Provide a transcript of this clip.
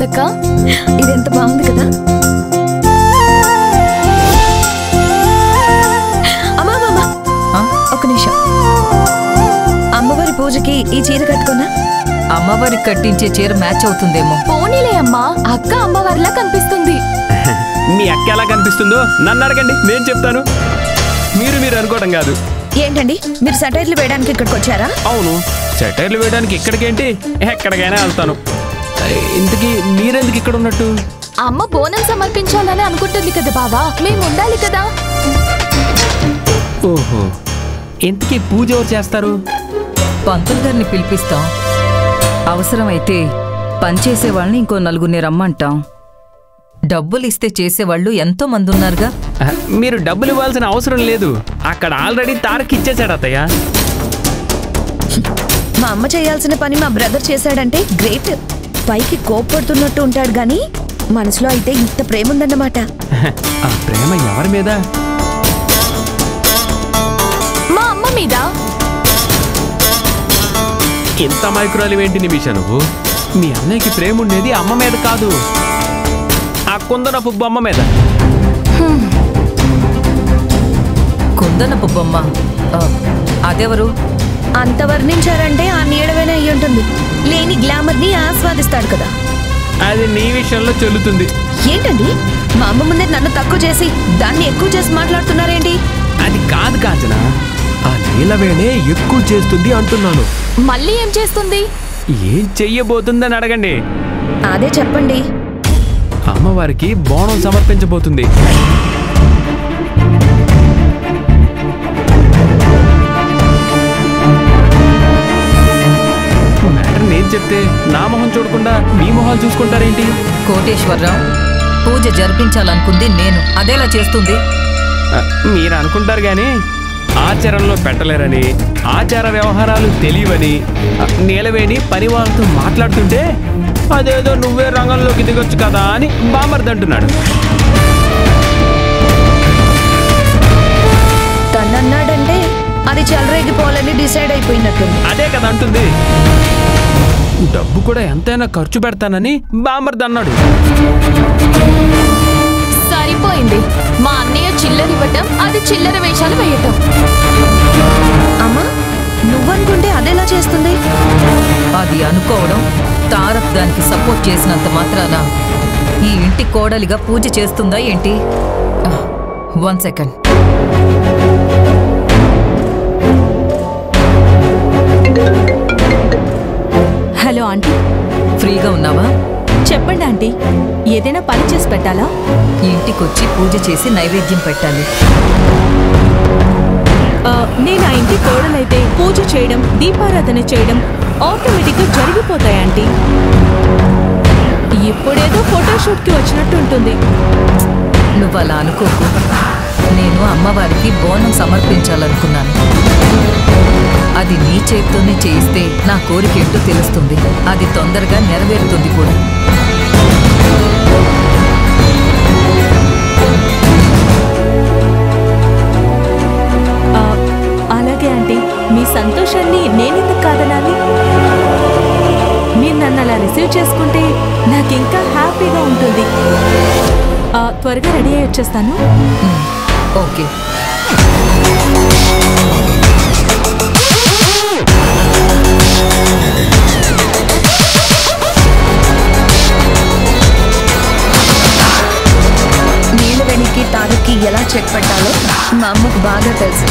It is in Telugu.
బాగుందక్క. ఇది ఎంత బాగుంది కదా. అమ్మా ఒక నిమిషం. అమ్మవారి పూజకి ఈ చీర కట్టుకున్నా. అమ్మవారికి కట్టించే చీర మ్యాచ్ అవుతుందేమో. పోనీలే అమ్మా, అక్క అమ్మవారిలా కనిపిస్తుంది. మీ అక్క ఎలా కనిపిస్తుందో నన్ను అడగండి, నేను చెప్తాను. మీరు అనుకోవడం కాదు. ఏంటండి మీరు సెటైర్లు వేయడానికి ఇక్కడికి వచ్చారా? అవును, సెటైర్లు వేయడానికి ఇక్కడికేంటి, ఎక్కడికైనా వెళ్తాను. ఇంతకీ మీరెందుకు ఇక్కడ ఉన్నట్టు? అమ్మ బోనం సమర్పించాలని అనుకుంటుంది కదా బావా, మేము ఉండాలి కదా. ఓహో, ఇంతకీ పూజ ఎవరు చేస్తారు? పంతులు గారిని పిలిపిస్తాం. అవసరమైతే పనిచేసే వాళ్ళని ఇంకో నలుగురిని రమ్మంటాం. డబ్బులు ఇస్తే చేసేవాళ్ళు ఎంతో మంది ఉన్నారుగా. మీరు డబ్బులు ఇవ్వాల్సిన అవసరం లేదు, అక్కడ ఆల్రెడీ తారక్ ఇచ్చేశాడు అత్తయ్య. మా అమ్మ చేయాల్సిన పని మా బ్రదర్ చేశాడంటే గ్రేట్. పైకి కోప్పడుతున్నట్టు ఉంటాడు గాని మనసులో అయితే ఇంత ప్రేమ ఉందన్నమాట. ఆ ప్రేమ ఎవరి మీద? మా అమ్మ మీద. ఇంత మైక్రోలు ఏంటి నిమిష నువ్వు? మీ అన్నయ్యకి ప్రేమ ఉండేది అమ్మ మీద కాదు, ఆ కుందనపు బొమ్మ మీద. కుందనపు బొమ్మ? అదెవరు? అంత వర్ణించారంటే ఆ నీడవేనే అయ్యి ఉంటుంది. లేని గ్లామర్ ని ఆస్వాదిస్తాడు కదా. అది నీ విషయంలో చెల్లుతుంది. ఏంటండి మా అమ్మ ముందే నన్ను తక్కువ చేసి దాన్ని ఎక్కువ చేసి మాట్లాడుతున్నారేంటి? అది కాదు కాంచన, ఆ నీలవేణే ఎక్కువ చేస్తుంది అంటున్నాను. మళ్ళీ ఏం చేస్తుంది? ఏం చెయ్యబోతుందని అడగండి. అదే చెప్పండి. అమ్మవారికి బోనం సమర్పించబోతుంది. మ్యాటర్ నేను చెప్తే నా మొహం చూడకుండా మీ మొహాలు చూసుకుంటారేంటి? కోటేశ్వరరావు, పూజ జరిపించాలనుకుంది నేను, అదేలా చేస్తుంది? మీరు అనుకుంటారు గాని ఆచారంలో పెట్టలేరని, ఆచార వ్యవహారాలు తెలియవని నీలవేణి పని వాళ్ళతో మాట్లాడుతుంటే అదేదో నువ్వే రంగంలోకి దిగొచ్చు కదా అని బామర్దంటున్నాడు. తనన్నాడంటే అది చెలరేగిపోవాలని డిసైడ్ అయిపోయినట్టుంది. అదే కదా అంటుంది. డబ్బు కూడా ఎంతైనా ఖర్చు పెడతానని బామర్దన్నాడు. సరిపోయింది. మా అన్నయ్య చిల్లర ఇవ్వటం, అది చిల్లర వేషాలు వేయటం. అమ్మా నువ్వనుకుంటే అదేలా చేస్తుంది? అది అనుకోవడం, తారక్ దానికి సపోర్ట్ చేసినంత మాత్రాన ఈ ఇంటి కోడలిగా పూజ చేస్తుందా ఏంటి? 1 సెకండ్. హలో ఆంటీ, ఫ్రీగా ఉన్నావా? చెప్పండి ఆంటీ, ఏదైనా పని చేసి పెట్టాలా? ఇంటికొచ్చి పూజ చేసి నైవేద్యం పెట్టాలి. నేను ఆ ఇంటి కోడలైతే పూజ చేయడం, దీపారాధన చేయడం ఆటోమేటిక్గా జరిగిపోతాయి ఆంటీ. ఇప్పుడేదో ఫోటోషూట్కి వచ్చినట్టు ఉంటుంది. నువ్వు అలా అనుకోకు. నేను అమ్మవారికి బోనం సమర్పించాలనుకున్నాను. అది నీ చేతితోనే చేయిస్తే నా కోరిక ఏంటో తెలుస్తుంది. అది తొందరగా నెరవేరుతుంది కూడా. అలాగే ఆంటీ, మీ సంతోషాన్ని నేనెందుకు కాదనాలి? మీరు నన్ను అలా రిసీవ్ చేసుకుంటే నాకు ఇంకా హ్యాపీగా ఉంటుంది. త్వరగా రెడీ అయ్యి వచ్చేస్తాను. ఓకే. నీలవేణికి తారక్కి ఎలా చెక్ పెట్టాలో మా అమ్మకు బాగా తెలుసు.